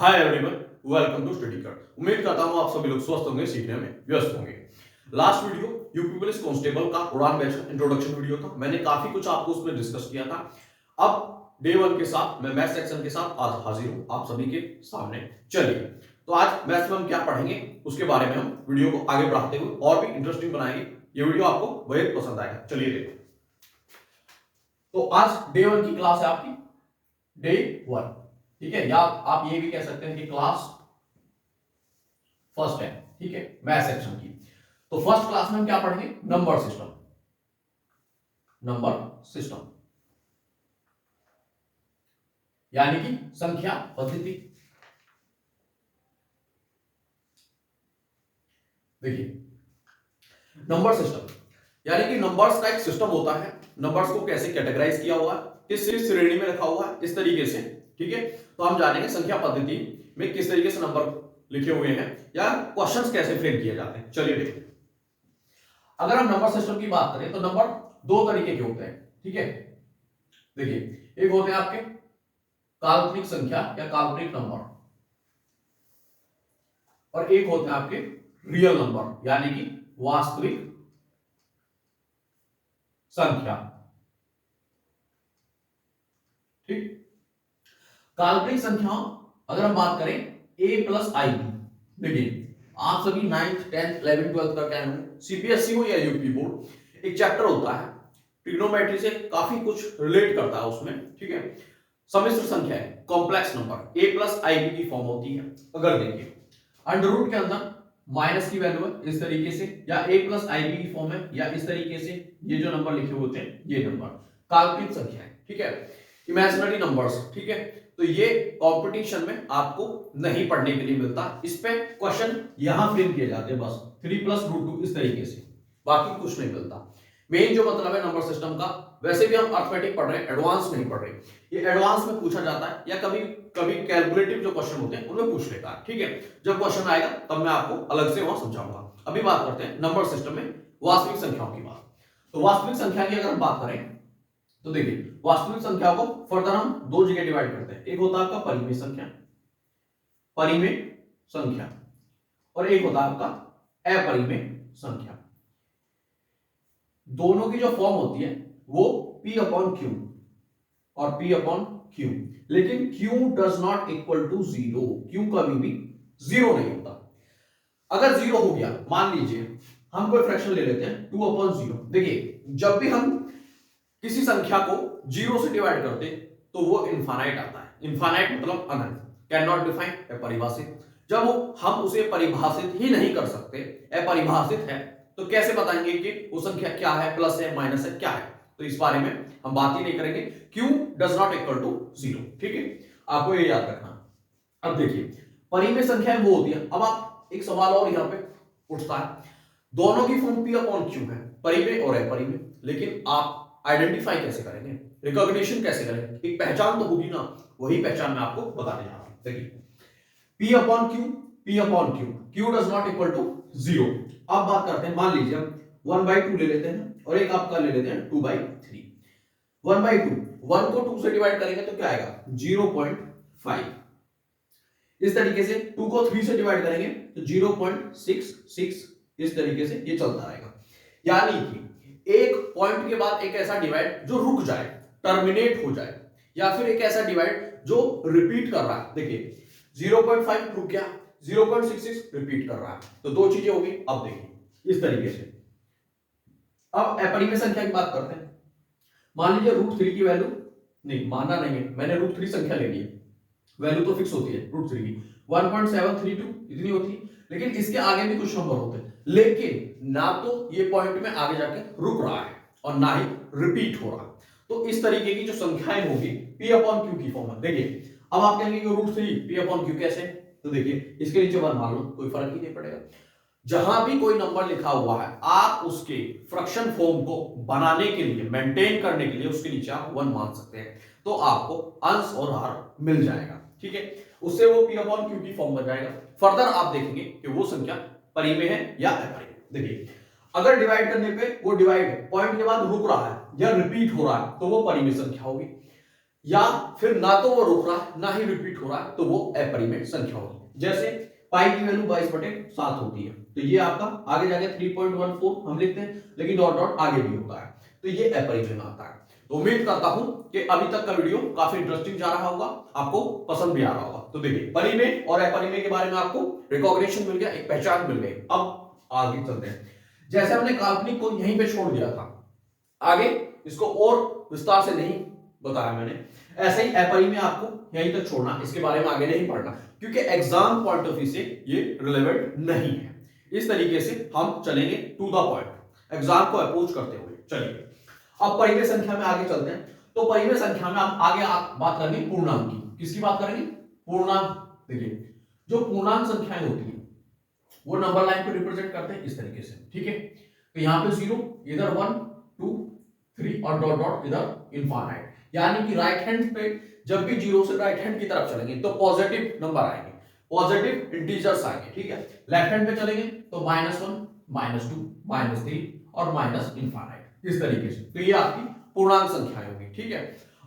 Hi everyone, welcome to study कर। उम्मीद करता हूं आप सभी लोग स्वस्थ होंगे, सीखने में व्यस्त होंगे। Last video UP police constable का उड़ान बैच का इंट्रोडक्शन वीडियो था। मैंने काफी कुछ आपको उसमें डिस्कस किया था। अब डे 1 के साथ मैं मैथ सेक्शन के साथ आज हाजिर हूं आप सभी के सामने। चलिए, तो आज मैथ्स में हम क्या पढ़ेंगे उसके बारे में हम वीडियो को आगे बढ़ाते हुए और भी इंटरेस्टिंग बनाएंगे। ये वीडियो आपको बेहद पसंद आएगा। चलिए देखो, तो आज डे 1 की क्लास है आपकी, डे 1। ठीक है, या आप ये भी कह सकते हैं कि क्लास फर्स्ट है। ठीक है, मैथ सेक्शन की। तो फर्स्ट क्लास में हम क्या पढ़ेंगे? Number system. नंबर सिस्टम यानी कि संख्या पद्धति। देखिए, नंबर सिस्टम यानी कि नंबर्स का एक सिस्टम होता है। नंबर्स को कैसे कैटेगराइज किया हुआ है, किस श्रेणी में रखा हुआ है, इस तरीके से। ठीक है, तो हम जानेंगे संख्या पद्धति में किस तरीके से नंबर लिखे हुए हैं या क्वेश्चंस कैसे फ्रेम किए जाते हैं। चलिए देखिए, अगर हम नंबर सिस्टम की बात करें तो नंबर दो तरीके के होते हैं। ठीक है, देखिए, एक होते हैं आपके काल्पनिक संख्या या काल्पनिक नंबर, और एक होते हैं आपके रियल नंबर यानी कि वास्तविक संख्या। ठीक, काल्पनिक संख्याओं अगर हम बात करें a प्लस आई बी। देखिए, आप सभी 9th 10th 11th 12th का क्या है, सीपीएसई हो या यूपी बोर्ड, एक चैप्टर होता है ट्रिग्नोमेट्री से काफी कुछ रिलेट करता है उसमें। ठीक है, सम्मिश्र संख्या है, complex number a plus i b की फॉर्म होती है। अगर देखिए, अंडर रूट के अंदर माइनस की वैल्यू है इस तरीके से, या a प्लस आई बी की फॉर्म है, या इस तरीके से ये जो नंबर लिखे होते हैं ये नंबर काल्पनिक संख्या है। ठीक है, इमेजिनरी नंबर्स। ठीक है, तो ये कंपटीशन में आपको नहीं पढ़ने के लिए मिलता। इस पे क्वेश्चन यहां फ्रेम किए जाते हैं बस 3 प्लस रूट 2 इस तरीके से, बाकी कुछ नहीं मिलता। मेन जो मतलब है नंबर सिस्टम का, वैसे भी हम अर्थमेटिक पढ़ रहे हैं, एडवांस नहीं पढ़ रहे। ये एडवांस में पूछा जाता है या कभी कभी कैलकुलेटिव जो क्वेश्चन होते हैं उनमें पूछ लेता है। ठीक है, जब क्वेश्चन आएगा तब मैं आपको अलग से वहां समझाऊंगा। अभी बात करते हैं नंबर सिस्टम में वास्तविक संख्याओं की बात। तो वास्तविक संख्या की अगर हम बात करें तो देखिए, वास्तविक संख्या को फर्दर हम दो जगह डिवाइड करते हैं। एक होता है आपका परिमेय संख्या, परिमेय संख्या, और एक होता है आपका अपरिमेय संख्या। दोनों की जो फॉर्म होती है वो p अपॉन क्यू और p अपॉन क्यू, लेकिन q does not equal to zero. q कभी भी जीरो नहीं होता। अगर जीरो हो गया, मान लीजिए हम कोई फ्रैक्शन ले लेते हैं 2 अपॉन जीरो। देखिए, जब भी हम किसी संख्या को जीरो से डिवाइड करते तो वो इनफाइनाइट आता है। इनफाइनाइट मतलब अनंत, कैन नॉट डिफाइन, अपरिभाषित। जब हम उसे परिभाषित ही नहीं कर सकते, अपरिभाषित है, तो कैसे बताएंगे कि वो संख्या क्या है, प्लस है, माइनस है, क्या है? तो इस बारे में हम बात ही नहीं करेंगे। q does not equal to zero. ठीक है, आपको ये याद रखना। अब देखिए, परिमेय संख्याएं वो होती है। अब आप एक सवाल और यहां पे उठता है, दोनों की फॉर्म p अपॉन q है, परिमेय और अपरिमेय, लेकिन आप आइडेंटिफाई कैसे करेंगे, रिकॉग्निशन कैसे करेंगे? एक पहचान तो होगी ना, वही पहचान मैं आपको बताने जा रहा हूं। देखिए, p upon q, p upon q, q does not equal to zero. अब बात करते हैं, मान लीजिए हम 1/2 ले लेते हैं और एक आपका ले लेते हैं 2/3। 1/2, 1 को 2 से डिवाइड करेंगे तो क्या आएगा? 0.5। इस तरीके से 2 को 3 से डिवाइड करेंगे तो 0.66। इस तरीके से ये चलता रहेगा। यानी कि एक पॉइंट के बाद एक ऐसा डिवाइड जो रुक जाए, टर्मिनेट हो जाए, या फिर एक ऐसा डिवाइड जो रिपीट कर रहा है। देखिए, 0.5 रुक गया, 0.66 रिपीट कर रहा है, तो दो चीजें होगी। अब देखिए इस तरीके से। अब अपरिमेय संख्या की बात करते हैं। मान लीजिए √3 की वैल्यू, नहीं मानना नहीं है, मैंने √3 संख्या ले ली है, वैल्यू तो फिक्स होती है √3 की, 1.732 इतनी होती है। लेकिन इसके आगे भी कुछ नंबर होते हैं, लेकिन ना तो ये पॉइंट में आगे जाके रुक रहा है और ना ही रिपीट हो रहा। तो इस तरीके की जो संख्याएं होगी p अपॉन q की फॉर्म में। देखिए, अब आप कहेंगे कि √3 p अपॉन q कैसे? तो देखिए, इसके नीचे 1 मान लो, कोई फर्क ही नहीं पड़ेगा। जहां भी कोई नंबर लिखा हुआ है, आप उसके फ्रैक्शन फॉर्म को बनाने के लिए, मेंटेन करने के लिए उसके नीचे आप 1 मान सकते हैं, तो आपको अंश और हार मिल जाएगा। ठीक है, उससे वो p अपॉन q की फॉर्म बन जाएगा। फर्दर आप देखेंगे कि वो संख्या परिमेय है या अपरिमेय। देखिए, अगर डिवाइड करने पे वो डिवाइड पॉइंट के बाद रुक रहा है या रिपीट हो रहा है तो वो परिमेय संख्या होगी। या फिर ना तो वो रुक रहा है ना ही रिपीट हो रहा है, तो वो अपरिमेय संख्या होगी। जैसे पाई की वैल्यू 22/7 होती है, तो ये आपका आगे जाके 3.14 हम लिखते हैं, लेकिन डॉट डॉट आगे भी होता है, तो ये अपरिमेय में आता है। तो उम्मीद करता हूं कि अभी तक का वीडियो काफी इंटरेस्टिंग जा रहा होगा, आपको पसंद भी आ रहा होगा। तो देखिए, परिमेय और अपरिमेय के बारे में आपको रिकॉग्निशन मिल गया, एक पहचान मिल गई। अब आगे चलते हैं। जैसे हमने काल्पनिक को यहीं पे छोड़ दिया था, आगे इसको और विस्तार से नहीं बताया मैंने, ऐसे ही अपरिमेय आपको यहीं तक छोड़ना, इसके बारे में आगे नहीं पढ़ना, क्योंकि एग्जाम पॉइंट ऑफ व्यू से ये रिलेवेंट नहीं है। इस तरीके से हम चलेंगे टू द पॉइंट, एग्जाम को अप्रोच करते हुए। चलिए अब परिमेय संख्या में आगे चलते हैं। तो परिमेय संख्या में हम आगे बात करेंगे पूर्णांक की। किसकी बात करेंगे? पूर्णांक। देखिए, जो पूर्णांक संख्याएं होती हैं वो नंबर लाइन पे रिप्रेजेंट करते हैं इस तरीके से, ठीक है। तो यहाँ पे 0, इधर 1 2 3 और डॉट डॉट इधर इनफाइनाइट, यानी कि राइट हैंड पे जब भी 0 से राइट हैंड की तरफ चलेंगे तो पॉजिटिव नंबर आएंगे, पॉजिटिव इंटीजर्स आएंगे, ठीक है। लेफ्ट हैंड पे चलेंगे तो -1 -2 -3 और माइनस इनफाइनाइट, इस तरीके से। तो ये आपकी पूर्णांक संख्याएं होंगी, ठीक है।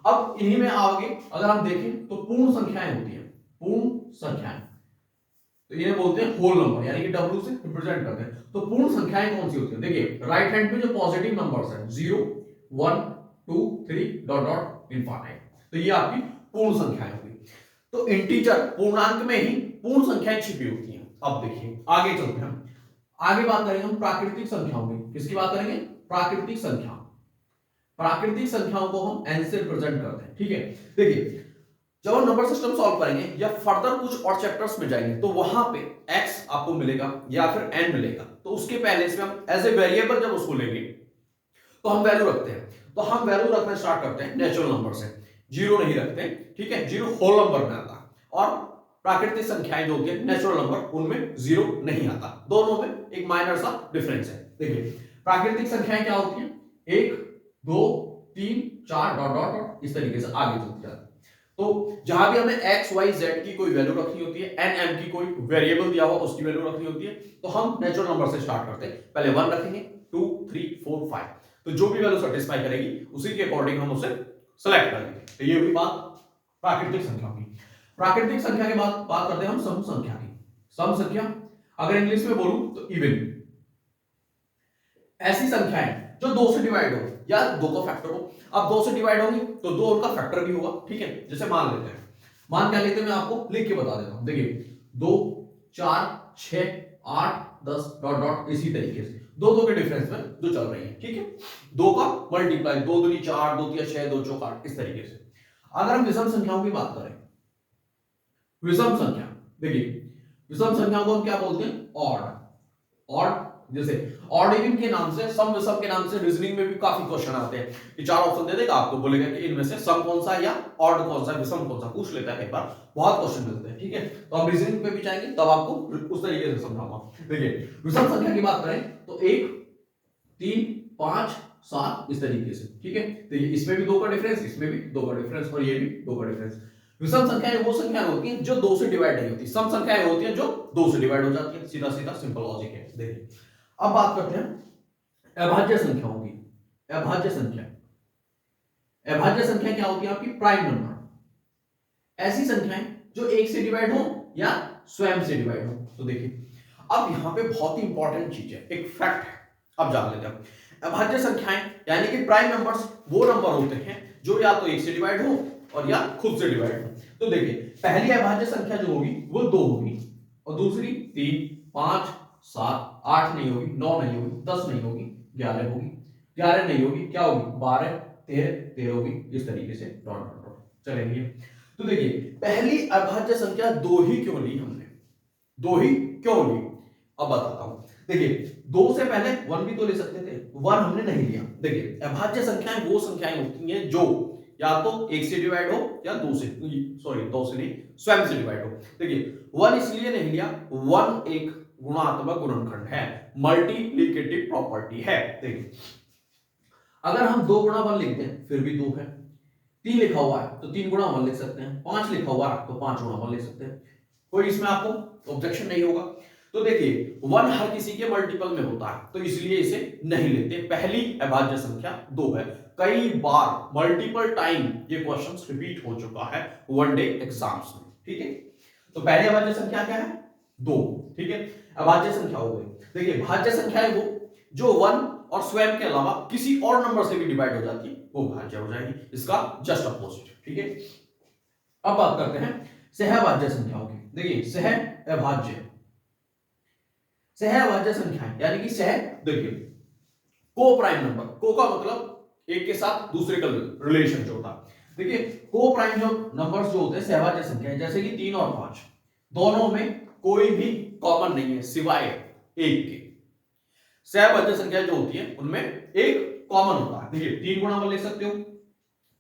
अब इन्हीं में आगे अगर हम देखें तो पूर्ण संख्याएं होती हैं, पूर्ण संख्याएं, तो ये बोलते हैं होल नंबर, यानी कि W से रिप्रेजेंट करते हैं। तो पूर्ण संख्याएं कौन सी होती हैं? देखिए, राइट हैंड पे जो पॉजिटिव नंबर्स हैं 0 1 2 3 डॉट डॉट इनफाइनाइट, तो ये आपकी पूर्ण संख्याएं होंगी। तो इंटीजर पूर्णांक में ही पूर्ण संख्याएं छिपी होती हैं। अब देखिए आगे चलते हैं, आगे बात करेंगे हम प्राकृतिक संख्याओं की। किसकी बात करेंगे? प्राकृतिक संख्या। प्राकृतिक संख्याओं को हम n से रिप्रेजेंट करते हैं, ठीक है। देखिए, जब हम नंबर सिस्टम सॉल्व करेंगे या फर्दर कुछ और चैप्टर्स में जाएंगे तो वहां पे x आपको मिलेगा या फिर n मिलेगा, तो उसके पहले इसमें हम एज ए वेरिएबल जब उसको लेंगे तो हम वैल्यू रखते हैं। तो हम वैल्यू रखना स्टार्ट करते हैं नेचुरल नंबर से, जीरो नहीं रखते, ठीक है। जीरो होल नंबर में आता है, और प्राकृतिक संख्याएं जो होती है नेचुरल नंबर, उनमें जीरो नहीं आता। दोनों में एक माइनर सा डिफरेंस है। देखिए, प्राकृतिक संख्याएं क्या होती हैं? 1 2 3 4 डॉट डॉट डॉट, इस तरीके से आगे चलती जाती है। तो जहां भी हमें x y z की कोई वैल्यू रखनी होती है, n m की कोई वेरिएबल दिया हुआ उसकी वैल्यू रखनी होती है, तो हम नेचुरल नंबर से स्टार्ट करते हैं। पहले 1 रखेंगे, 2 3 4 5, तो जो भी वैल्यू सेटिस्फाई करेगी उसी के अकॉर्डिंग हम उसे सेलेक्ट करेंगे। तो ये हुई बात प्राकृतिक संख्या की। प्राकृतिक संख्या के बाद बात करते हैं हम सम संख्या की। सम संख्या, अगर इंग्लिश में बोलूं तो इवन, ऐसी संख्याएं जो 2 से डिवाइड हो या 2 का फैक्टर हो। अब 2 से डिवाइड होगी तो 2 और का फैक्टर भी होगा, ठीक है। जैसे मान लेते हैं, मान क्या लेते हैं, मैं आपको लिख के बता देता हूं। देखिए, 2 4 6 8 10 डॉट डॉट, इसी तरीके से 2 के डिफरेंस में जो चल रही है, ठीक है। 2 का मल्टीप्लाई, 2 दूनी 4 2 तिया 6 2 चौक 8, इस तरीके से। अगर हम विषम संख्याओं की बात करें, विषम संख्या, देखिए विषम संख्याओं को हम क्या बोलते हैं? ऑड। ऑड, जैसे ऑड इवन के नाम से, सम विषम के नाम से रीजनिंग में भी काफी क्वेश्चन आते हैं कि 4 ऑप्शन दे देगा, आपको बोलेगा कि इनमें से सम कौन सा या ऑड कौन सा, विषम कौन सा, पूछ लेता है एक बार, बहुत क्वेश्चन मिलते हैं, ठीक है। तो हम रीजनिंग पे भी जाएंगे तब आपको उस तरीके से समझाऊंगा। देखिए, विषम संख्या की बात करें तो 1 3 5 7, इस तरीके से, ठीक है। तो इसमें भी 2 का डिफरेंस, इसमें भी 2 का डिफरेंस, और ये भी 2 का डिफरेंस। विषम संख्याएं वो संख्याएं होती हैं जो 2 से डिवाइड नहीं होती, सम संख्याएं होती हैं जो 2 से डिवाइड हो जाती हैं। सीधा सीधा सिंपल लॉजिक है। देखिए, अब बात करते हैं अभाज्य संख्याओं की। अभाज्य संख्या, अभाज्य संख्या क्या होती है? आपकी प्राइम नंबर, ऐसी संख्याएं जो 1 से डिवाइड हो या स्वयं से डिवाइड हो। तो देखिए, अब यहां पे बहुत ही इंपॉर्टेंट चीज है, एक फैक्ट है, अब जान लेते हैं। अभाज्य संख्याएं यानी कि प्राइम नंबर्स वो नंबर होते हैं जो या तो 1 से डिवाइड हो और या खुद से डिवाइड हो। तो देखिए, पहली अभाज्य संख्या जो होगी वो 2 होगी, और दूसरी 3 5 7 8 नहीं होगी, 9 नहीं होगी, 10 नहीं होगी, 11 होगी, 11 नहीं होगी, क्या होगी? 12 13 13 होगी, इस तरीके से डॉट डॉट डॉट चलेंगे। तो देखिए, पहली अभाज्य संख्या 2 ही क्यों ली हमने? 2 ही क्यों ली? अब बताता हूं। देखिए, 2 से पहले 1 भी तो ले सकते थे, 1 हमने नहीं लिया। देखिए, अभाज्य संख्याएं वो संख्याएं होती हैं जो या तो 1 से डिवाइड हो या 2 से, सॉरी 2 से नहीं, स्वयं से डिवाइड हो। देखिए, 1 इसलिए नहीं लिया, 1 एक गुणात्मक गुणनखंड है, मल्टीप्लिकेटिव प्रॉपर्टी है। देखिए, अगर हम 2 गुणा 1 लिखते हैं फिर भी 2 है, 3 लिखा हुआ है तो 3 गुणा 1 लिख सकते हैं, 5 लिखा हुआ है तो 5 गुणा 1 लिख सकते हैं, कोई इसमें आपको ऑब्जेक्शन नहीं होगा। तो देखिए, 1 हर किसी के मल्टीपल में होता है, तो इसलिए इसे नहीं लेते। पहली अभाज्य संख्या 2 है। कई बार मल्टीपल टाइम ये क्वेश्चंस रिपीट हो चुका है वनडे एग्जाम्स में, ठीक है। तो पहले अभाज्य संख्या क्या है, 2, ठीक है। अभाज्य संख्या हो गई। देखिए भाज्य संख्या है वो जो 1 और स्वयं के अलावा किसी और नंबर से भी डिवाइड हो जाती है, वो भाज्य हो जाएगी, इसका जस्ट अपोजिट, ठीक है। अब बात करते हैं सहअभाज्य संख्याओं की। देखिए सहअभाज्य संख्या यानी कि सह, देखिए को प्राइम नंबर, को का मतलब एक के साथ दूसरे का रिलेशन जो होता है। देखिए को प्राइम जो नंबर्स जो होते हैं सहअभाज्य संख्या, जैसे कि 3 और 5, दोनों में कोई भी कॉमन नहीं है सिवाय एक के। सहअभाज्य संख्या जो होती है उनमें एक कॉमन होता है। देखिए 3 गुणा 1 लिख सकते हो,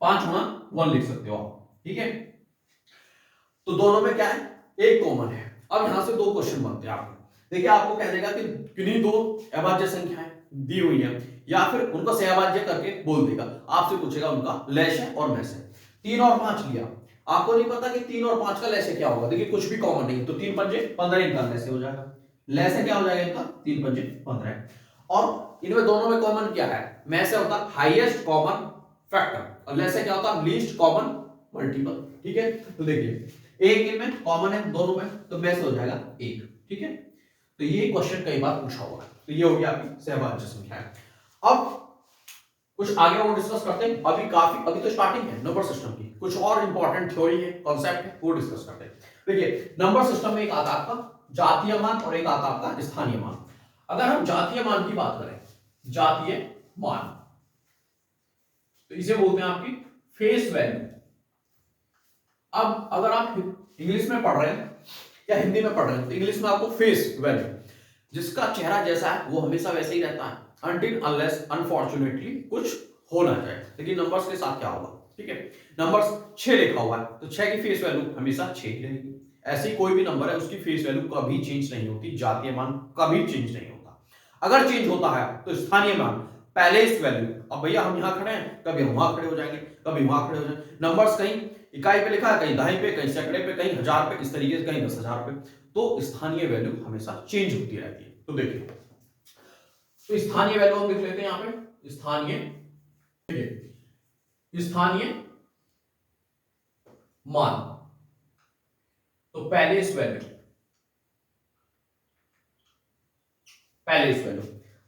5 गुणा 1 लिख सकते हो आप, ठीक है। तो दोनों में क्या है, एक कॉमन है। अब यहां से दो क्वेश्चन बनते हैं आपको। देखिए आपको कह देगा कि किन्हीं दो अभाज्य संख्याएं दी हुई है, या फिर उनको सहअभाज्य करके बोल देगा, आपसे पूछेगा उनका लैश और मैश है। 3 और 5 लिया, आपको नहीं पता कि 3 और 5 का लैश क्या होगा। देखिए कुछ भी कॉमन नहीं, तो 3 पंजे 15 इनका लैश हो जाएगा। लैश क्या हो जाएगा इनका, 3 पंजे 15। और इनमें दोनों में कॉमन क्या है, मैश होता है हाईएस्ट कॉमन फैक्टर, और लैश क्या होता है लीस्ट कॉमन मल्टीपल, ठीक है। तो देखिए एक इनमें कॉमन है दोनों में, तो मैश हो जाएगा 1, ठीक है। तो ये क्वेश्चन कई बार पूछा हुआ है। तो ये हो गया आपकी सहअभाज्य संख्या है। अब कुछ आगे और डिस्कस करते हैं। अभी तो स्टार्टिंग है नंबर सिस्टम की, कुछ और इंपॉर्टेंट थ्योरी है, कॉन्सेप्ट है, वो डिस्कस करते हैं। देखिए नंबर सिस्टम में एक आता है आपका जातीय मान और एक आता है आपका स्थानीय मान। अगर हम जातीय मान की बात करें, जातीय मान, तो इसे बोलते हैं आपकी फेस वैल्यू। अब अगर आप इंग्लिश में पढ़ रहे हैं या हिंदी में पढ़ रहे हैं, तो इंग्लिश में आपको फेस वैल्यू, जिसका चेहरा जैसा है वो हमेशा वैसे ही रहता है until unless अनफॉर्चुनेटली कुछ हो ना जाए। लेकिन नंबर्स के साथ क्या होगा, ठीक है। नंबर्स 6 लिखा हुआ है, तो 6 की फेस वैल्यू हमेशा 6 ही रहेगी। ऐसी कोई भी नंबर है उसकी फेस वैल्यू कभी चेंज नहीं होती, जातीय मान कभी चेंज नहीं होता। अगर चेंज होता है तो स्थानीय मान पहले इस वैल्यू, अब भैया हम यहां खड़े हैं, कभी हम वहां खड़े हो जाएंगे, कभी वहां खड़े हो जाएंगे। नंबर्स कहीं इकाई पे लिखा है, कहीं दहाई पे, कहीं सैकड़े पे, कहीं हजार पे, इस तरीके से कहीं 10,000 पे, तो स्थानीय वैल्यू हमेशा चेंज होती रहती है। तो देखिए, तो स्थानीय वैल्यू हम लिख लेते हैं यहां पे, स्थानीय मान। तो पहले इस वैल्यू,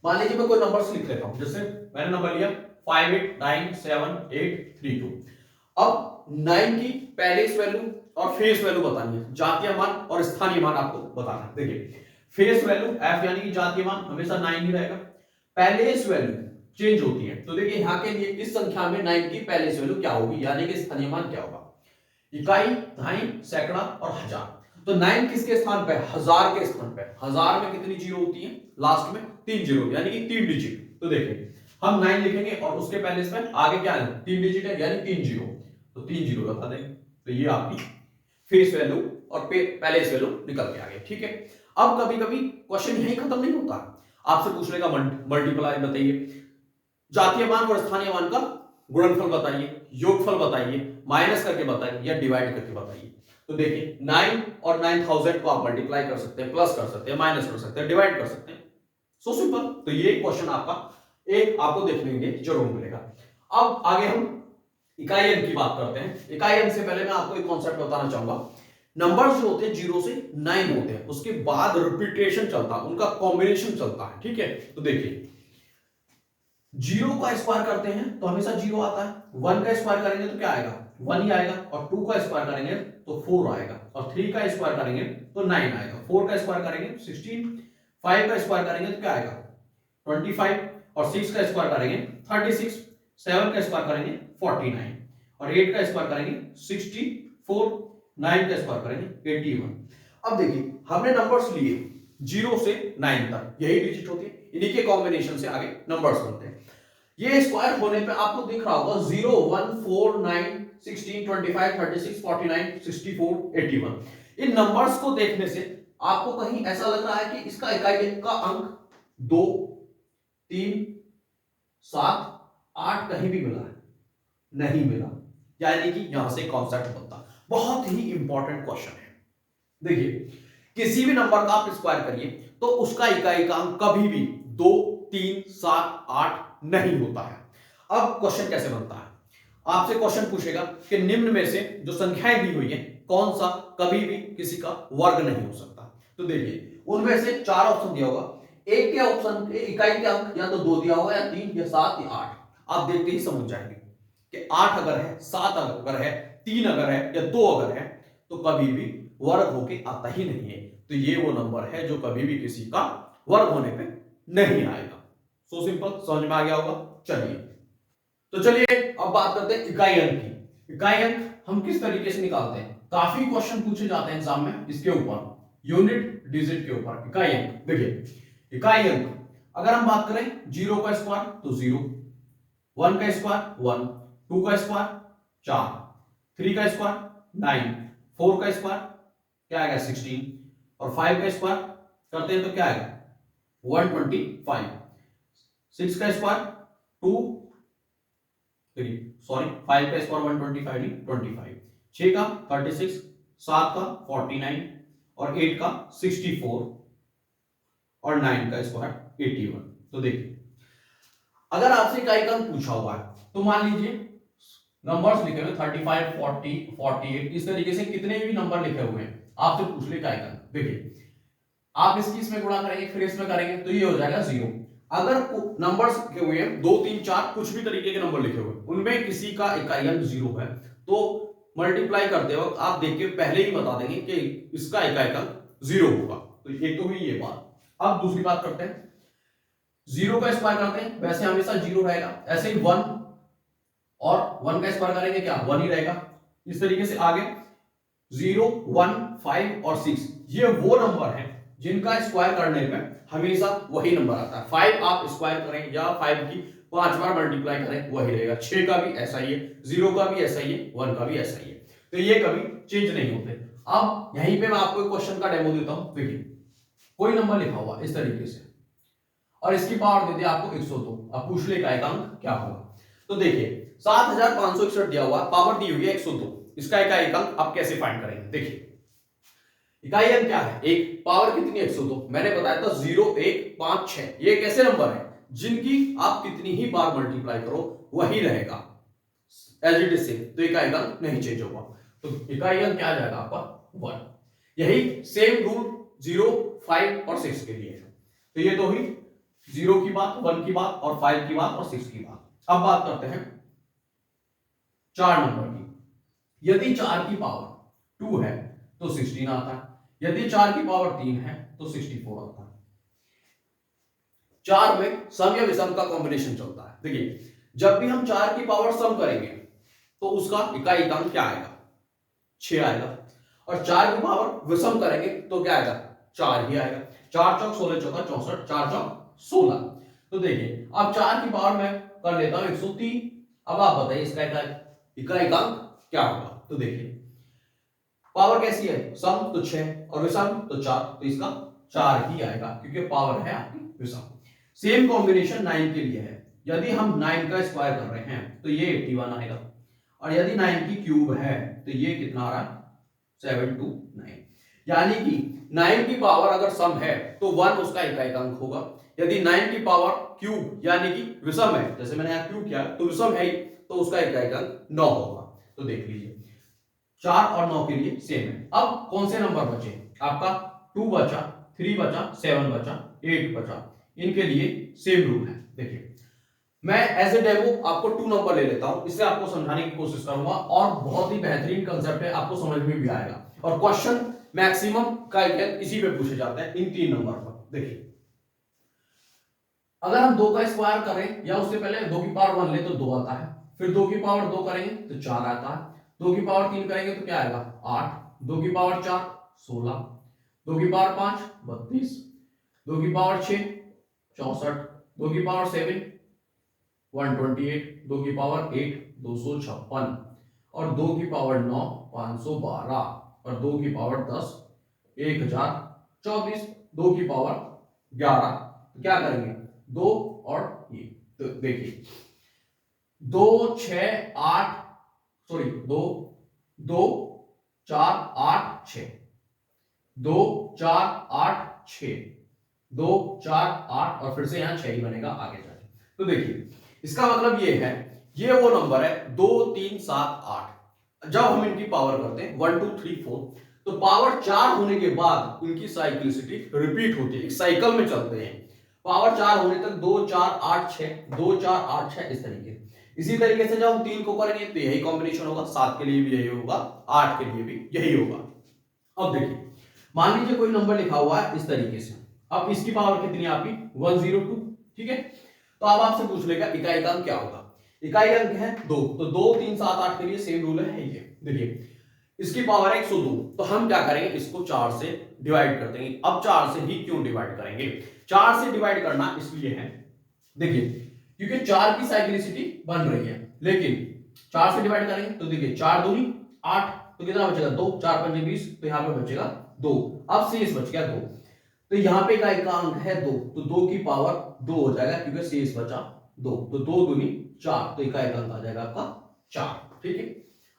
मान लीजिए मैं कोई नंबर्स लिख लेता हूं, जैसे मैंने नंबर लिया 589782। अब 9 की पहले इस वैल्यू और फेस वैल्यू बतानी है, जातीय मान और स्थानीय मान आपको बताना है। देखिए फेस वैल्यू f यानी कि जातीय मान हमेशा 9 ही रहेगा, पहले इस वैल्यू चेंज होती है। तो देखिए यहां के लिए इस संख्या में 9 की पहले इस वैल्यू क्या होगी, यानी कि स्थानीय मान क्या होगा, इकाई, दहाई, सैकड़ा और हजार। तो 9 किसके स्थान पे, हजार के स्थान पे। हजार में कितनी जीरो होती है, लास्ट में 3 जीरो, यानी कि 3 डिजिट। तो देखिए हम 9 लिखेंगे और उसके पहले इसमें आगे क्या है, 3 डिजिट है, यानी 3 जीरो, तो 3 जीरो लगा देंगे। तो ये आपकी फेस वैल्यू और पहले इस वैल्यू निकल के आ गई, ठीक है। अब कभी कभी क्वेश्चन यही खत्म नहीं होता, आपसे पूछ लेगा मल्टीप्लाई बताइए, जातीय मान और स्थानीय मान का गुणनफल बताइए, योगफल बताइए, माइनस करके बताइए या डिवाइड करके बताइए। तो देखिए 9 और 9000 को आप मल्टीप्लाई कर सकते हैं, प्लस कर सकते हैं, माइनस कर सकते हैं, डिवाइड कर सकते हैं, सो सिंपल। तो ये क्वेश्चन आपका एक आपको देखने के लिए जरूर मिलेगा। अब आगे हम इकाई अंक की बात करते हैं। इकाई अंक से पहले मैं आपको एक कॉन्सेप्ट बताना चाहूंगा। नंबर्स जो होते हैं 0 से 9 होते हैं, उसके बाद रिपीटेशन चलता है, उनका कॉम्बिनेशन चलता है, ठीक है। तो देखिए 0 का स्क्वायर करते हैं तो हमेशा 0 आता है, 1 का स्क्वायर करेंगे तो क्या आएगा, 1 ही आएगा, और 2 का स्क्वायर करेंगे तो 4 आएगा, और 3 का स्क्वायर करेंगे तो 9 आएगा, 4 का स्क्वायर करेंगे 16, 5 का स्क्वायर करेंगे तो क्या आएगा 25, और 6 का स्क्वायर करेंगे 36, 7 का स्क्वायर करेंगे 49, और 8 का स्क्वायर करेंगे 64, 9 का स्क्वायर करेंगे 81। अब देखिए हमने नंबर्स लिए 0 से 9 तक, यही डिजिट होती है, इन्हीं के कॉम्बिनेशन से आगे नंबर्स बनते हैं। ये स्क्वायर होने पे आपको दिख रहा होगा 0, 1, 4, 9, 16, 25, 36, 49, 64, 81। इन नंबर्स को देखने से आपको कहीं ऐसा लग रहा है कि इसका इकाई का अंक 2, 3, 7, 8 कहीं भी मिला है, नहीं मिला, यानी कि यहां से कॉन्सेप्ट बनता। बहुत ही इंपॉर्टेंट क्वेश्चन है। देखिए किसी भी नंबर का आप स्क्वायर करिए तो उसका इकाई का अंक कभी भी 2, 3, 7, 8 नहीं होता है। अब क्वेश्चन कैसे बनता है, आपसे क्वेश्चन पूछेगा कि निम्न में से जो संख्याएं दी हुई है कौन सा कभी भी किसी का वर्ग नहीं हो सकता। तो देखिए उनमें से 4 ऑप्शन दिया होगा, एक के ऑप्शन के इकाई के अंक या तो 2 दिया होगा या 3 या 7 या 8। आप देखते ही समझ जाएंगे कि 8 अगर है, 7 अगर है, 3 अगर है या 2 अगर है तो कभी भी वर्ग होके आता ही नहीं है। तो ये वो नंबर है जो कभी भी किसी का वर्ग होने पे नहीं आएगा। सो सिंपल, समझ में आ गया होगा। चलिए तो चलिए अब बात करते हैं इकाई अंक की। इकाई अंक हम किस तरीके से निकालते हैं, काफी क्वेश्चन पूछे जाते हैं एग्जाम में इसके ऊपर, यूनिट डिजिट के ऊपर इकाई अंक। देखिए इकाई अंक अगर हम बात करें 0 का स्क्वायर तो 0, 1 का स्क्वायर 1, 2 का स्क्वायर 4, 3 का स्क्वायर 9, 4 का स्क्वायर क्या आएगा 16 और 5 का स्क्वायर करते हैं तो क्या आएगा 125, 6 का स्क्वायर 2, सॉरी 5 का स्क्वायर 125 नहीं 25, 6 का 36, 7 का 49 और 8 का 64 और 9 का स्क्वायर 81। तो देखिए अगर आपसे इकाई का अंक पूछा हुआ है तो मान लीजिए नंबर्स लिखे हुए 35, 40, 48 इस तरीके से कितने भी नंबर लिखे हुए हैं, आपसे पूछ ले इकाई का अंक। देखिए आप इसकी इसमें गुणा करेंगे फिर इसमें करेंगे तो ये हो जाएगा 0। अगर नंबर्स लिखे हुए हैं 2, 3, 4 कुछ भी तरीके के नंबर लिखे हुए उनमें किसी का इकाई अंक 0 है तो मल्टीप्लाई करते वक्त आप देख के पहले ही बता देंगे कि इसका इकाई अंक 0 होगा। तो एक तो हुई ये बात। अब दूसरी बात करते हैं, 0 का स्क्वायर करते हैं वैसे हमेशा 0 रहेगा, ऐसे ही 1 और 1 का स्क्वायर करेंगे क्या 1 ही रहेगा। इस तरीके से आगे 0, 1, 5 और 6 ये वो नंबर है जिनका स्क्वायर करने में हमेशा वही नंबर आता है। 5 आप स्क्वायर करें या 5 की 5 बार मल्टीप्लाई करें वही रहेगा। 6 का भी ऐसा ही है, 0 का भी ऐसा ही है, 1 का भी ऐसा ही है। तो ये कभी चेंज नहीं होते। अब यहीं पे मैं आपको क्वेश्चन का डेमो देता हूं। देखिए कोई नंबर लिखा हुआ इस तरीके से और इसकी पावर दे दी आपको 102। अब पूछ ले इकाई का अंक क्या होगा। तो देखिए 7561 दिया हुआ, पावर दी हुई है 102, इसका इकाई अंक आप कैसे फाइंड करेंगे। देखिए इकाई अंक क्या है, एक पावर कितनी है 102, मैंने बताया था 0, 1, 5, 6 ये एक ऐसे नंबर है जिनकी आप कितनी ही बार मल्टीप्लाई करो वही रहेगा एज इट इज सेम, तो इकाई अंक नहीं चेंज होगा। तो इकाई अंक क्या आ जाएगा आपका 1। यही सेम रूल 0, 5 और 6 के लिए है। तो ये तो हुई 0 की बात, 1 की बात और 5 की बात और 6 की बात। अब बात करते हैं 4 नंबर की। यदि 4 की पावर 2 है तो 16 आता है, यदि 4 की पावर 3 है तो 64 आता है। 4 में सम या विषम का कॉम्बिनेशन चलता है। देखिए जब भी हम 4 की पावर सम करेंगे तो उसका इकाई अंक क्या आएगा 6 आएगा, और 4 की पावर विषम करेंगे तो क्या आएगा 4 ही आएगा। 4 चौक 16 चौका 64, 4 चौक 16। तो देखिए अब 4 की पावर मैं कर लेता हूं 103। अब आप बताइए इसका इकाई अंक क्या होगा। तो देखिए पावर कैसी है सम तो 6 और विषम तो 4, तो इसका 4 ही आएगा क्योंकि पावर है आपकी विषम। सेम कॉम्बिनेशन 9 के लिए है। यदि हम 9 का स्क्वायर कर रहे हैं तो ये 81 आएगा, और यदि 9 की क्यूब है तो ये कितना आ रहा है 729। यानी कि 9 की पावर अगर सम है तो 1 उसका इकाई अंक होगा। यदि 9 की पावर क्यूब यानी कि विषम है, जैसे मैंने यहां क्यूब किया तो विषम है तो उसका इकाई अंक 9 होगा। तो देख लीजिए 4 और 9 के लिए सेम है। अब कौन से नंबर बचे आपका 2 बचा, 3 बचा, 7 बचा, 8 बचा, इनके लिए सेम रूल है। देखिए मैं एज ए डेमो आपको 2 नंबर ले लेता हूं, इससे आपको समझाने की कोशिश करूंगा और बहुत ही बेहतरीन कंसेप्ट है, आपको समझ में भी आएगा। और क्वेश्चन मैक्सिमम का इसी पे पूछे जाते हैं इन 3 नंबर पर। देखिए अगर हम 2 का स्क्वायर करें या उससे पहले 2 की पावर 1 ले तो 2 आता है, फिर 2 की पावर 2 करेंगे तो 4 आता है, 2 की पावर 3 करेंगे तो क्या आएगा 8, 2 की पावर 4 16, 2 की पावर 5 32, 2 की पावर 6 64, 2 की पावर 7 128, 2 की पावर 8 256 और 2 की पावर 9 512 और 2 की पावर 10 1024, 2 की पावर 11। तो क्या करेंगे 2 और ये, तो देखिए 2 6 8 सॉरी 2 2 4 8 6 2 4 8 6 2 4 8 और फिर से यहां 6 ही बनेगा आगे जाके। तो देखिए इसका मतलब ये है, ये वो नंबर है 2 3 7 8। जब हम इनकी पावर करते हैं 1 2 3 4, तो पावर 4 होने के बाद उनकी साइक्लिसिटी रिपीट होती है, एक साइकिल में चलते हैं। पावर 4 होने तक 2 4 8 6, 2 4 8 6 इस तरीके से। इसी तरीके से जब हम 3 को करेंगे तो यही कॉम्बिनेशन होगा, 7 के लिए भी यही होगा, 8 के लिए भी यही होगा। अब देखिए, मान लीजिए कोई नंबर लिखा हुआ है इस तरीके से, अब इसकी पावर कितनी है आपकी 102, ठीक है। तो अब आपसे पूछ लेगा इकाई का अंक क्या होगा। इकाई अंक है 2, तो 2 3 7 8 के लिए सेम रूल है ये। देखिए इसकी पावर है 102, तो हम क्या करेंगे, इसको 4 से डिवाइड कर देंगे। अब 4 से ही क्यों डिवाइड करेंगे, 4 से डिवाइड करना इसलिए है, देखिए क्योंकि 4 की साइक्लिसिटी बन रही है, लेकिन 4 से डिवाइड करेंगे तो देखिए 4 दूनी 8, तो कितना बचेगा 2, 4 5 20, तो यहाँ पे बचेगा 2। अब शेष बच गया 2, तो यहाँ पे इकाई का अंक है 2, तो 2 की पावर 2 हो जाएगा क्योंकि शेष बचा 2, तो 2 दूनी 4, तो इकाई का अंक आ जाएगा आपका 4, ठीक है।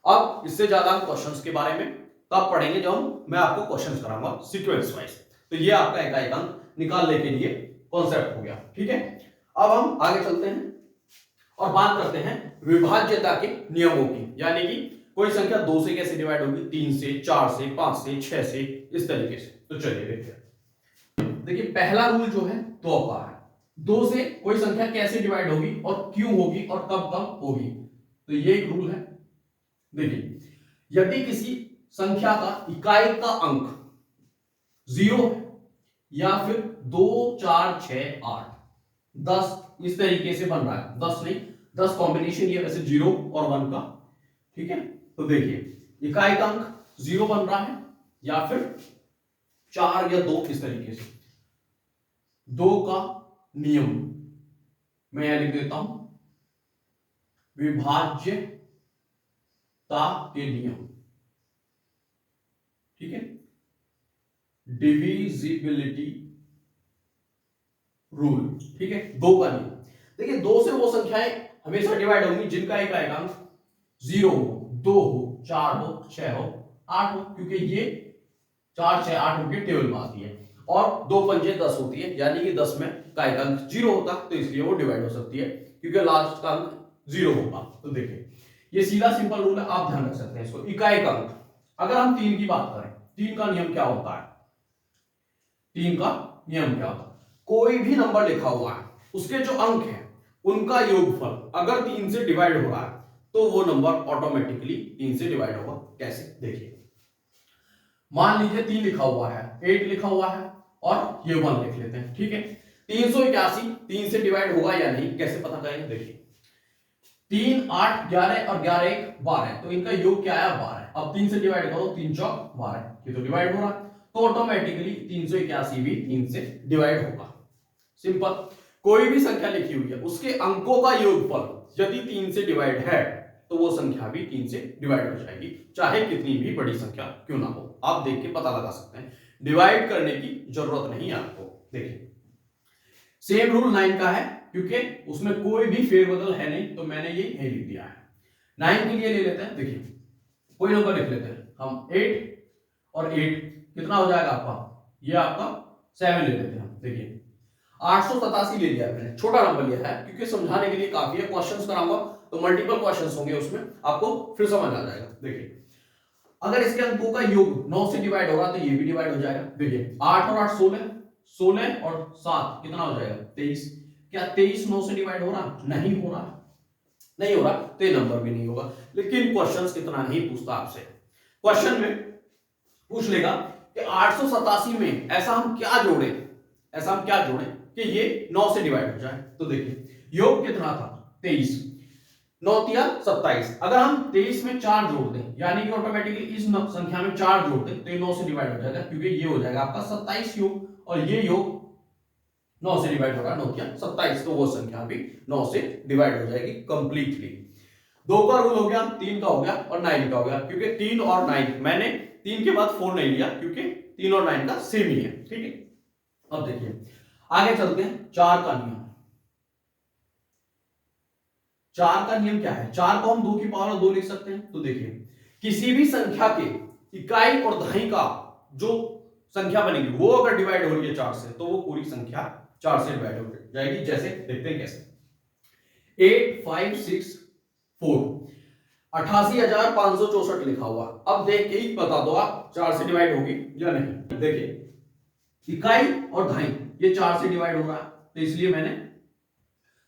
अब इससे ज्यादा क्वेश्चंस के बारे में तब पढ़ेंगे जब मैं आपको क्वेश्चंस कराऊंगा सीक्वेंस वाइज। तो ये आपका इकाई का अंक निकालने के लिए कॉन्सेप्ट हो गया, ठीक है। अब हम आगे चलते हैं और बात करते हैं विभाज्यता के नियमों की, यानी कि कोई संख्या 2 से कैसे डिवाइड होगी, 3 से, 4 से, 5 से, 6 से, इस तरीके से। तो चलिए देखते हैं। देखिए पहला रूल जो है 2 का है, 2 से कोई संख्या कैसे डिवाइड होगी और क्यों होगी और कब कब होगी, तो ये एक रूल है। देखिए यदि किसी संख्या का इकाई का अंक 0 है या फिर 2 4 6 8 10 इस तरीके से बन रहा है, 10 नहीं 10 कॉम्बिनेशन ये वैसे 0 और 1 का, ठीक है। तो देखिए इकाई का अंक 0 बन रहा है या फिर 4 या 2 इस तरीके से। 2 का नियम मैं यहां लिख देता हूं, विभाज्यता के नियम, ठीक है, डिविजिबिलिटी रूल, ठीक है। 2 का नियम, देखिए 2 से वो संख्याएं हमेशा डिवाइड होंगी जिनका इकाई का अंक 0 हो, 2 हो, 4 हो, 6 हो, 8 हो, क्योंकि ये 4 6 8 उनके टेबल में आती है, और 2 पंजे 10 होती है, यानी कि 10 में इकाई का अंक 0 होता, तो इसलिए वो डिवाइड हो सकती है क्योंकि लास्ट का अंक 0 होगा। तो देखिए ये सीधा सिंपल रूल है, आप ध्यान रख सकते हैं इसको। इकाई का अंक, अगर हम 3 की बात करें, 3 का नियम क्या होता है, 3 का नियम क्या होता है, कोई भी नंबर लिखा हुआ है उसके जो अंक है उनका योगफल अगर 3 से डिवाइड हो रहा है तो वो नंबर ऑटोमेटिकली 3 से डिवाइड होगा। कैसे, देखिए मान लीजिए 3 लिखा हुआ है, 8 लिखा हुआ है और ये 1 लिख लेते हैं, ठीक है। 381 3 से डिवाइड होगा या नहीं, कैसे पता करेंगे, देखिए 3 8 11 और 11 1 12, तो इनका योग क्या आया 12। अब 3 से डिवाइड करो, 3 चौक 12, ये तो डिवाइड हो रहा है, तो ऑटोमेटिकली 381 भी 3 से डिवाइड होगा। सिंपल, कोई भी संख्या लिखी हुई है उसके अंकों का योगफल यदि 3 से डिवाइड है तो वो संख्या भी 3 से डिवाइड हो जाएगी, चाहे कितनी भी बड़ी संख्या क्यों ना हो। आप देख के पता लगा सकते हैं, डिवाइड करने की जरूरत नहीं है आपको। देखिए सेम रूल 9 का है, क्योंकि उसमें कोई भी फेरबदल है नहीं, तो मैंने ये यही लिख दिया है। 9 के लिए ले लेते हैं, देखिए कोई नंबर लिख लेते हैं हम, 8 और 8 कितना हो जाएगा आपका, ये आपका 7 ले लेते हैं हम। देखिए 887 ले लिया मैंने, छोटा नंबर लिया है क्योंकि समझाने के लिए काफी है, क्वेश्चंस कराऊंगा तो मल्टीपल क्वेश्चंस होंगे उसमें, आपको फिर समझ आ जाएगा। देखिए अगर इसके अंकों का योग 9 से डिवाइड होगा तो ये भी डिवाइड हो जाएगा। देखिए 8 और 8 16, 16 और 7 कितना हो जाएगा 23। क्या 23 9 से डिवाइड हो रहा, नहीं हो रहा, नहीं हो रहा, तो ये नंबर भी नहीं होगा। लेकिन क्वेश्चंस कितना नहीं पूछता आपसे, क्वेश्चन में पूछ लेगा कि 887 में ऐसा हम क्या जोड़े, ऐसा हम क्या जोड़े कि ये 9 से डिवाइड हो जाए। तो देखिए योग कितना था 23, 9 तिया 27, अगर हम 23 में 4 जोड़ दें यानी कि ऑटोमेटिकली इस संख्या में 4 जोड़ दें तो ये 9 से डिवाइड हो जाएगा, क्योंकि ये हो जाएगा आपका 27 योग, और ये योग 9 से डिवाइड हो रहा है, 9 तिया 27, तो वो संख्या भी 9 से डिवाइड हो जाएगी कंप्लीटली। 2 का रूल हो गया, 3 का हो गया और 9 का हो गया, क्योंकि 3 और 9 मैंने 3 के बाद 4 नहीं लिया क्योंकि 3 और 9 का सेम ही है, ठीक है। अब देखिए आगे चलते हैं, 4 का नियम। 4 का नियम क्या है, 4 को हम 2 की पावर 2 लिख सकते हैं। तो देखिए किसी भी संख्या के इकाई और दहाई का जो संख्या बनेगी वो अगर डिवाइड हो रही है 4 से, तो वो पूरी संख्या 4 से डिवाइड हो जाएगी। जैसे देखते हैं कैसे, 8564 88,564 लिखा हुआ। अब देख के ही बता दो आप 4 से डिवाइड होगी या नहीं। देखिए इकाई और दहाई ये 4 से डिवाइड हो रहा है, तो इसलिए मैंने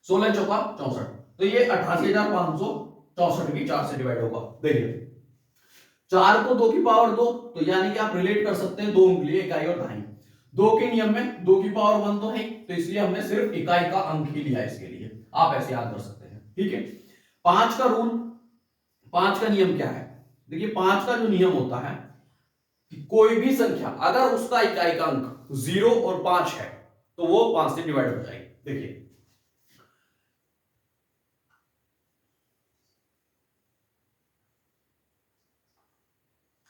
16 चौका 64, तो ये 88,564 भी 4 से डिवाइड होगा। देखिए 4 को 2 की पावर 2, तो यानी कि आप रिलेट कर सकते हैं 2 अंक लिए इकाई और दहाई। 2 के नियम में 2 की पावर 1 तो है, तो इसलिए हमने सिर्फ इकाई का अंक ही लिया इसके लिए। आप ऐसे याद कर सकते हैं, ठीक है। 5 का रूल, 5 का नियम क्या है? देखिए 5 का जो नियम होता है कि कोई भी संख्या अगर उसका इकाई का अंक 0 और 5 है तो वो 5 से डिवाइड हो जाएगी। देखिए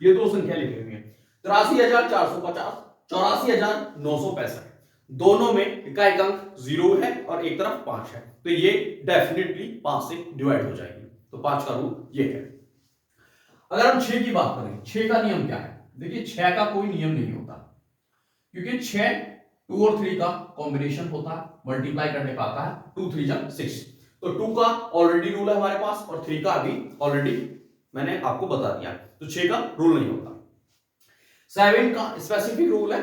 ये दो संख्या लिखी हुई है 83,450, 84,965, दोनों में इकाई का अंक 0 है और एक तरफ 5 है, तो ये डेफिनेटली 5 से डिवाइड हो जाएगी। तो 5 का रूल ये है। अगर हम 6 की बात करें, 6 का नियम क्या है? देखिए 6 का कोई नियम नहीं होता, क्योंकि 6 2 और 3 का कॉम्बिनेशन होता है, मल्टीप्लाई करने पे आता है 2 3 जा 6, तो 2 का ऑलरेडी रूल है हमारे पास और 3 का भी ऑलरेडी मैंने आपको बता दिया, तो 6 का रूल नहीं होता। 7 का स्पेसिफिक रूल है,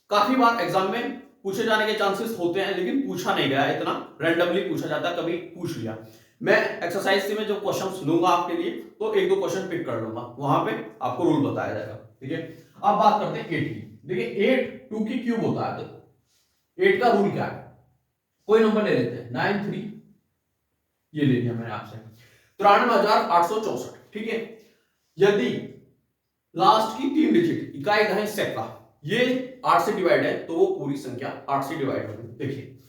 काफी बार एग्जाम में पूछे जाने के चांसेस होते हैं, लेकिन पूछा नहीं गया, इतना रैंडमली पूछा जाता है, कभी पूछ लिया। मैं एक्सरसाइज में जो क्वेश्चंस लूंगा आपके लिए, तो एक दो क्वेश्चन पिक कर लूंगा, वहां पे आपको रूल बताया जाएगा, ठीक है। अब बात करते हैं 8 की। देखिए 8 2 की क्यूब होता है, तो 8 का रूल क्या है? कोई नंबर ले लेते हैं 93, ये ले लिया मैंने आपसे, 93,864, ठीक है। यदि लास्ट की 3 डिजिट इकाई दहाई सैकड़ा ये 8 से डिवाइड है, तो वो पूरी संख्या 8 से डिवाइड होगी। देखिए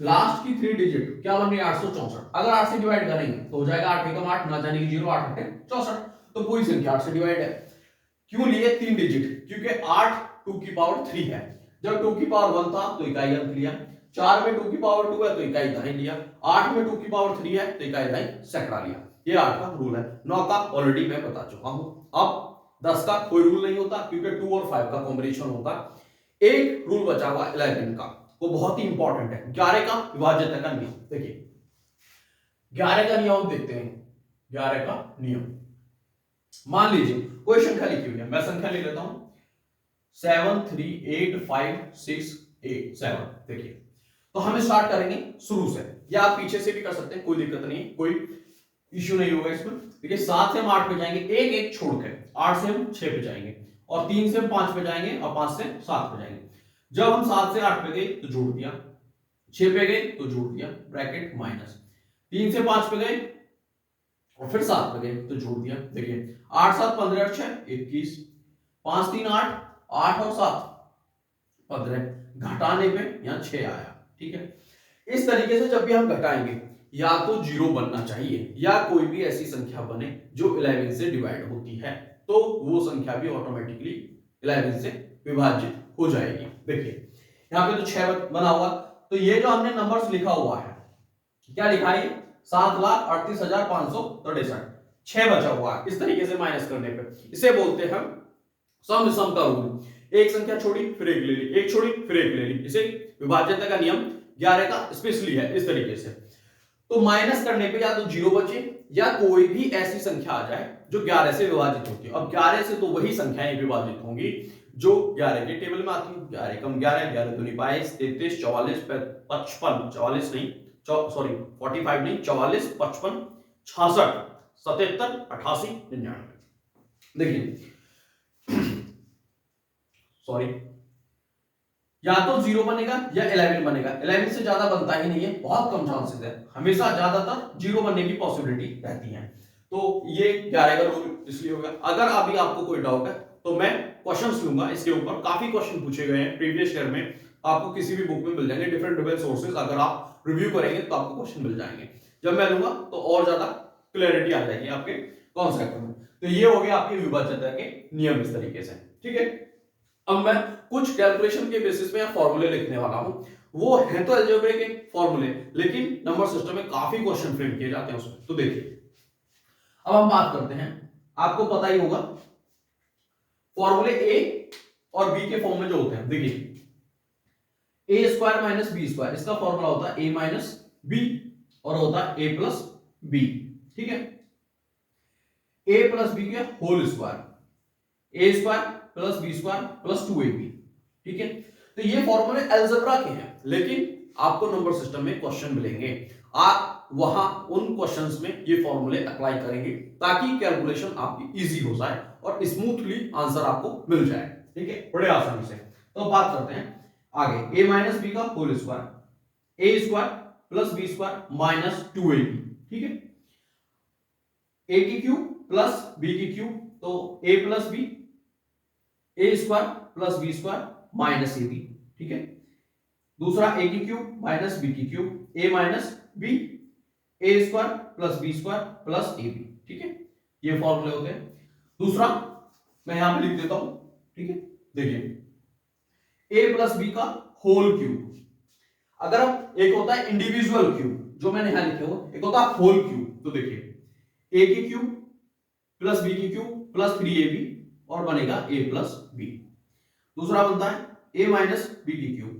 लास्ट की 3 डिजिट क्या बन रही है? 864, अगर 8 से डिवाइड करेंगे तो हो जाएगा 8 एकम 8, ना जाने की 0, 8 8 64, तो पूरी संख्या 8 से डिवाइड है। क्यों लिए 3 डिजिट? क्योंकि 8 2 की पावर 3 है, जब 2 की पावर 1 था तो इकाई अंक लिया, 4 में 2 की पावर 2 है तो इकाई दहाई लिया, 8 में 2 की पावर 3 है तो इकाई दहाई सैकड़ा लिया। ये 8 का रूल है। 9 का ऑलरेडी मैं बता चुका हूं। अब 10 का कोई रूल नहीं होता, क्योंकि 2 और 5 का कॉम्बिनेशन होता है। एक रूल बचा हुआ 11 का, वो बहुत ही इंपॉर्टेंट है, 11 का विभाज्यता का नियम। देखिए 11 का नियम देखते हैं। 11 का नियम, मान लीजिए कोई संख्या लिखी हुई है, मैं संख्या लिख लेता हूं 7385687। देखिए तो हम स्टार्ट करेंगे शुरू से, या आप पीछे से भी कर सकते हैं, कोई दिक्कत नहीं है, कोई इश्यू नहीं होगा इसमें। देखिए 7 से हम 8 पे जाएंगे, एक एक छोड़कर 8 से हम 6 पे जाएंगे, और 3 से हम 5 पे जाएंगे, और 5 से 7 पे जाएंगे। जब हम 7 से 8 पे गए तो जोड़ दिया, 6 पे गए तो जोड़ दिया, ब्रैकेट माइनस, 3 से 5 पे गए और फिर 7 पे गए तो जोड़ दिया। देखिए 8 7 15 8 6 21, 5 3 8, 8 और 7 15, घटाने पे यहाँ 6 आया, ठीक है। इस तरीके से जब भी हम घटाएंगे, या तो 0 बनना चाहिए, या कोई भी ऐसी संख्या बने जो 11 से डिवाइड होती है, तो वो संख्या भी ऑटोमेटिकली 11 से विभाजित हो जाएगी। देखिए यहाँ पे तो 6 बना हुआ, तो ये जो हमने नंबर्स लिखा हुआ है, क्या लिखा है? 7,38,563, 6 बचा हुआ है। इस तरीके से माइनस करने पे इसे बोलते हैं सम सम का रूल। एक संख्या छोड़ी फिर एक ले ली, एक छोड़ी फिर एक ले ली, इसे विभाज्यता का नियम 11 का स्पेशली है इस तरीके से। तो माइनस करने पे या तो 0 बचे, या कोई भी ऐसी संख्या आ जाए जो 11 से विभाजित होती है। अब 11 से तो वही संख्याएं विभाजित होंगी जो 11 के टेबल में आती है। 11 कम 11, 11 दूनी 22, 33, 44, 55, 44 नहीं, सॉरी 45 नहीं, 44, 55, 66, 77, 88, 99। देखिए सॉरी, या तो 0 बनेगा या 11 बनेगा, 11 से ज्यादा बनता ही नहीं है, बहुत कम चांसेस है, हमेशा ज्यादातर 0 बनने की पॉसिबिलिटी रहती है। तो ये 11 का रूल इसलिए होगा। अगर अभी आपको कोई डाउट है तो मैं क्वेश्चंस लूंगा इसके ऊपर, काफी क्वेश्चन पूछे गए हैं प्रीवियस ईयर में, आपको किसी भी बुक में मिल जाएंगे, डिफरेंट सोर्सेज, अगर आप रिव्यू करेंगे तो आपको क्वेश्चन मिल जाएंगे। जब मैं लूंगा तो और ज्यादा क्लैरिटी आ जाएगी आपके कॉन्सेप्ट में। तो ये हो गया आपकी विभाज्यता के नियम इस तरीके से, ठीक है। अब मैं कुछ कैलकुलेशन के बेसिस पे फॉर्मूले लिखने वाला हूं, वो है तो अलजेब्रे के फॉर्मूले, लेकिन नंबर सिस्टम में काफी क्वेश्चन फ्रेम किए जाते हैं उसमें। तो देखिए अब हम बात करते हैं, आपको पता ही होगा फॉर्मूले ए और बी के फॉर्म में जो होते हैं। देखिए ए स्क्वायर माइनस बी स्क्वायर, इसका फॉर्मूला होता है ए माइनस बी, और होता है ए प्लस बी, ठीक है, ए प्लस बी के whole square, A square plus B square plus 2ab, ठीक है। तो ये फॉर्मूले अलजेब्रा के हैं, लेकिन आपको नंबर सिस्टम में क्वेश्चन मिलेंगे, आप वहां उन क्वेश्चंस में ये फॉर्मूले अप्लाई करेंगे ताकि कैलकुलेशन आपकी इजी हो जाए और स्मूथली आंसर आपको मिल जाए, ठीक है, बड़े आसानी से। तो बात करते हैं आगे, a माइनस बी का whole square, A square plus B square minus 2ab, ठीक है, a की क्यूब प्लस b की क्यूब, तो a plus B, A square plus B square minus ab, ठीक है। दूसरा a की क्यूब माइनस b की cube, a minus B, A square plus B square plus ab, ठीक है, ये फॉर्मूले होते हैं। दूसरा मैं यहां पे लिख देता हूं, ठीक है, देखिए a प्लस बी का होल क्यूब, अगर हम, एक होता है इंडिविजुअल क्यूब जो मैंने यहां लिखे हो, एक होता है होल क्यूब, तो देखिए a की क्यूब प्लस बी की क्यूब प्लस 3ab और बनेगा a प्लस बी। दूसरा बनता है a माइनस बी की क्यूब,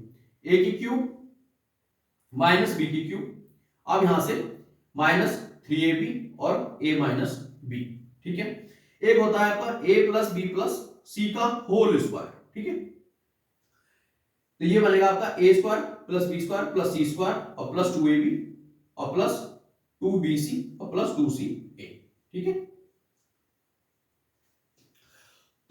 a की क्यूब माइनस बी की क्यूब, अब यहां से माइनस 3ab और a माइनस बी, ठीक है। एक होता है पर a प्लस बी प्लस सी का होल स्क्वायर, ठीक है, तो ये बनेगा आपका a square plus B square plus c square और प्लस 2ab और प्लस 2bc और प्लस 2ca, ठीक है।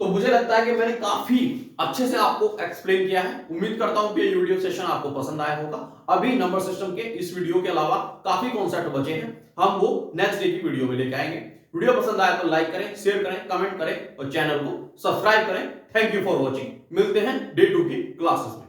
तो मुझे लगता है कि मैंने काफी अच्छे से आपको एक्सप्लेन किया है, उम्मीद करता हूं कि ये वीडियो सेशन आपको पसंद आया होगा। अभी नंबर सिस्टम के इस वीडियो के अलावा काफी कॉन्सेप्ट बचे हैं, हम वो नेक्स्ट डे की वीडियो में लेके आएंगे। वीडियो पसंद आया तो लाइक करें, शेयर करें, कमेंट करें और चैनल को सब्सक्राइब करें। थैंक यू फॉर वॉचिंग, मिलते हैं डे 2 की क्लासेस में।